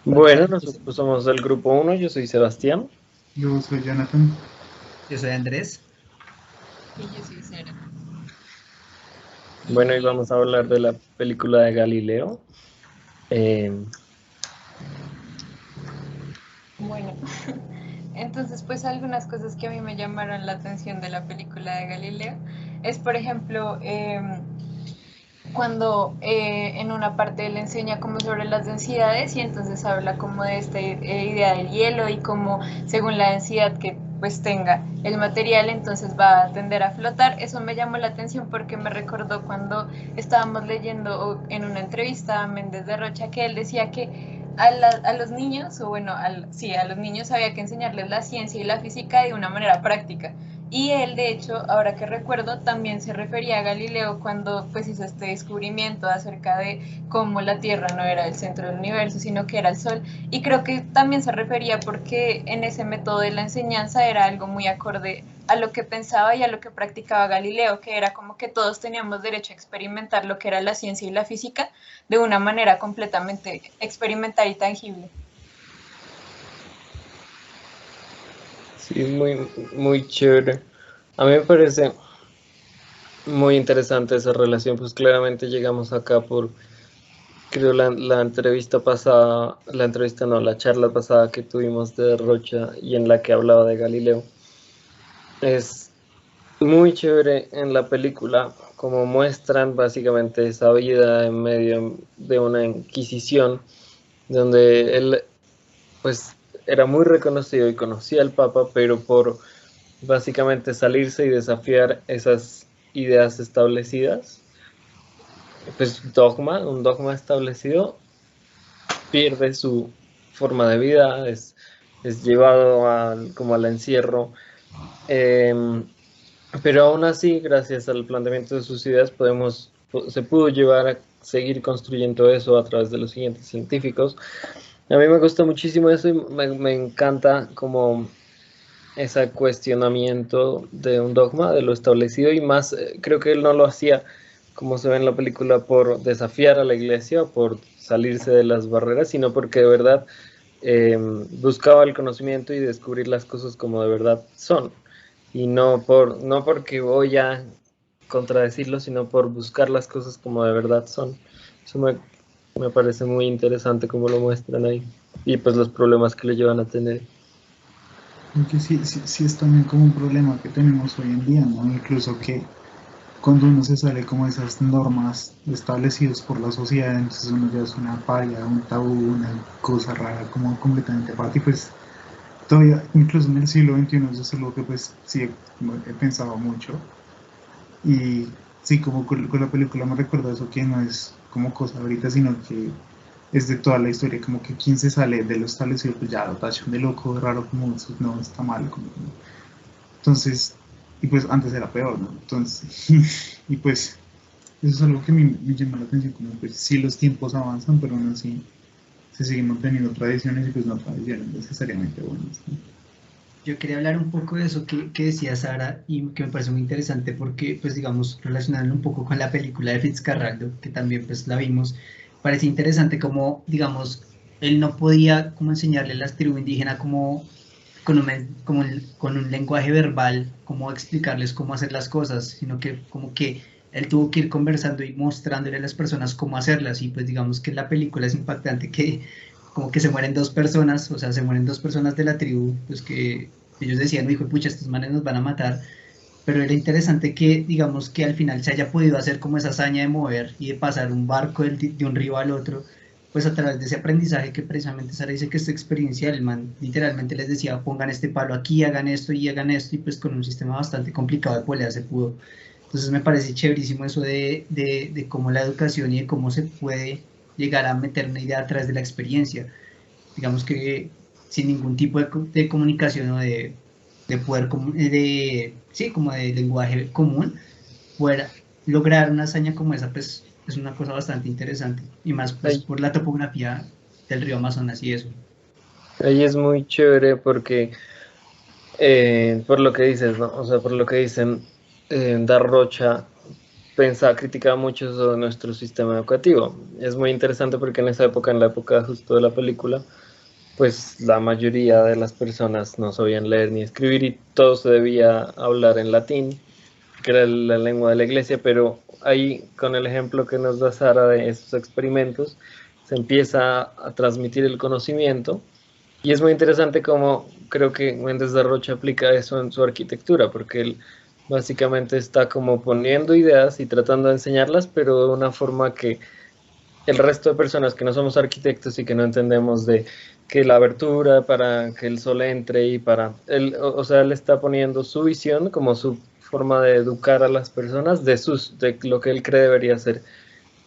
Bueno, nosotros somos el grupo uno. Yo soy Sebastián. Yo soy Jonathan. Yo soy Andrés. Y yo soy Sara. Bueno, y Y vamos a hablar de la película de Galileo. Eh, bueno, entonces pues algunas cosas que a mí me llamaron la atención de la película de Galileo es, por ejemplo, cuando en una parte él enseña como sobre las densidades y entonces habla como de esta idea del hielo y como según la densidad que pues tenga el material entonces va a tender a flotar. Eso me llamó la atención porque me recordó cuando estábamos leyendo en una entrevista a Méndez de Rocha que él decía que a los niños, o bueno, sí, a los niños había que enseñarles la ciencia y la física de una manera práctica. Y él, de hecho, ahora que recuerdo, también se refería a Galileo cuando pues hizo este descubrimiento acerca de cómo la Tierra no era el centro del universo, sino que era el Sol. Y creo que también se refería porque en ese método de la enseñanza era algo muy acorde a lo que pensaba y a lo que practicaba Galileo, que era como que todos teníamos derecho a experimentar lo que era la ciencia y la física de una manera completamente experimental y tangible. sí, muy chévere. A mí me parece muy interesante esa relación. Pues claramente llegamos acá por, creo, la entrevista pasada, la entrevista no, la charla pasada que tuvimos de Rocha y en la que hablaba de Galileo. Es muy chévere en la película, como muestran básicamente esa vida en medio de una inquisición, donde él pues era muy reconocido y conocía al Papa, pero por básicamente salirse y desafiar esas ideas establecidas, pues un dogma establecido, pierde su forma de vida, es llevado como al encierro. em, Pero aún así, gracias al planteamiento de sus ideas, se pudo llevar a seguir construyendo eso a través de los siguientes científicos. A mí me gusta muchísimo eso y me encanta como ese cuestionamiento de un dogma, de lo establecido, y más, creo que él no lo hacía, como se ve en la película, por desafiar a la iglesia, por salirse de las barreras, sino porque de verdad buscaba el conocimiento y descubrir las cosas como de verdad son. Y no porque voy a contradecirlo, sino por buscar las cosas como de verdad son. Eso me parece muy interesante como lo muestran ahí. Y pues los problemas que le llevan a tener. Porque sí es también como un problema que tenemos hoy en día, ¿no? Incluso que cuando uno se sale como de esas normas establecidas por la sociedad, entonces uno ya es una paria, un tabú, una cosa rara, como completamente aparte. Y pues todavía, incluso en el siglo XXI, eso es algo que pues sí he pensado mucho. Y sí, como con la película me recuerda eso, que no es como cosa ahorita, sino que es de toda la historia, como que quien se sale de lo establecido, pues ya lo tachan de loco, de raro, como eso no está mal. Entonces, y pues antes era peor, ¿no? Entonces, y pues eso es algo que me llama la atención, como pues sí los tiempos avanzan, pero aún así se siguen manteniendo tradiciones y pues no tradiciones necesariamente buenas, ¿no? Yo quería hablar un poco de eso que decía Sara y que me parece muy interesante porque, pues digamos, relacionándolo un poco con la película de Fitzcarraldo, que también pues la vimos, parece interesante como, digamos, él no podía como enseñarle a las tribus indígenas como con un lenguaje verbal, cómo explicarles cómo hacer las cosas, sino que como que él tuvo que ir conversando y mostrándole a las personas cómo hacerlas y pues digamos que en la película es impactante que como que se mueren dos personas, o sea, se mueren dos personas de la tribu, pues que ellos decían, hijo, pucha, estos manes nos van a matar, pero era interesante que, digamos, que al final se haya podido hacer como esa hazaña de mover y de pasar un barco de un río al otro, pues a través de ese aprendizaje que precisamente Sara dice que es experiencial, el man literalmente les decía, pongan este palo aquí, hagan esto, y pues con un sistema bastante complicado de polea se pudo. Entonces me parece chéverísimo eso de cómo la educación y de cómo se puede llegar a meter una idea a través de la experiencia. Digamos que sin ningún tipo de comunicación o de poder, sí, como de lenguaje común, poder lograr una hazaña como esa, pues es una cosa bastante interesante. Y más pues Ahí, por la topografía del río Amazonas y eso. ahí es muy chévere porque, por lo que dices, ¿no? O sea, por lo que dicen, Dar Rocha. criticaba mucho sobre nuestro sistema educativo. Es muy interesante porque en esa época, en la época justo de la película, pues la mayoría de las personas no sabían leer ni escribir y todo se debía hablar en latín, que era la lengua de la iglesia, pero ahí con el ejemplo que nos da Sara de estos experimentos, se empieza a transmitir el conocimiento y es muy interesante cómo creo que Méndez de Rocha aplica eso en su arquitectura, porque él básicamente está como poniendo ideas y tratando de enseñarlas, pero de una forma que el resto de personas que no somos arquitectos y que no entendemos de que la abertura para que el sol entre y para él, o sea, él está poniendo su visión como su forma de educar a las personas de lo que él cree debería ser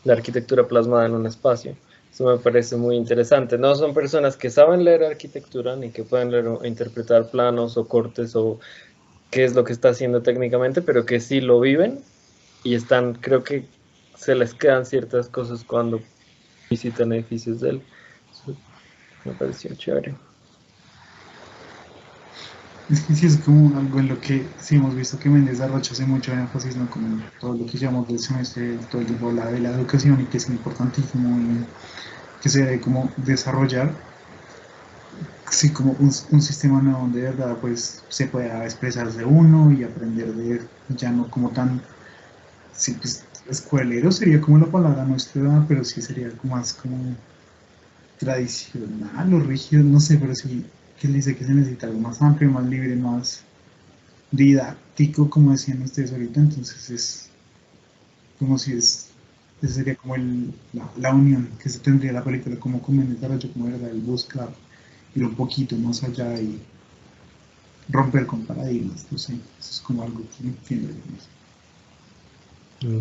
la arquitectura plasmada en un espacio. Eso me parece muy interesante. No son personas que saben leer arquitectura ni que pueden leer o interpretar planos o cortes o qué es lo que está haciendo técnicamente, pero que sí lo viven y están, creo que se les quedan ciertas cosas cuando visitan edificios de él. Eso me pareció chévere. Es que sí es como algo en lo que sí hemos visto que Méndez de Rocha hace mucho énfasis, ¿no? Como en todo lo que llamamos del semestre, todo el tiempo habla de la educación y que es importantísimo y que se debe como desarrollar, sí, como un sistema nuevo donde de verdad pues se pueda expresarse uno y aprender de ya no como tan, sí, pues escuelero sería como la palabra nuestra, pero sí sería como más como tradicional o rígido, no sé, pero sí que él dice que se necesita algo más amplio, más libre, más didáctico, como decían ustedes ahorita, entonces es como si ese sería como la unión que se tendría la película, como con el desarrollo, como verdad, el buscar ir un poquito más allá y romper con paradigmas, no sé, eso es como algo que entiendo.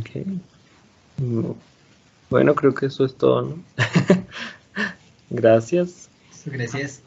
Okay. Bueno, creo que eso es todo, ¿no? Gracias. Gracias.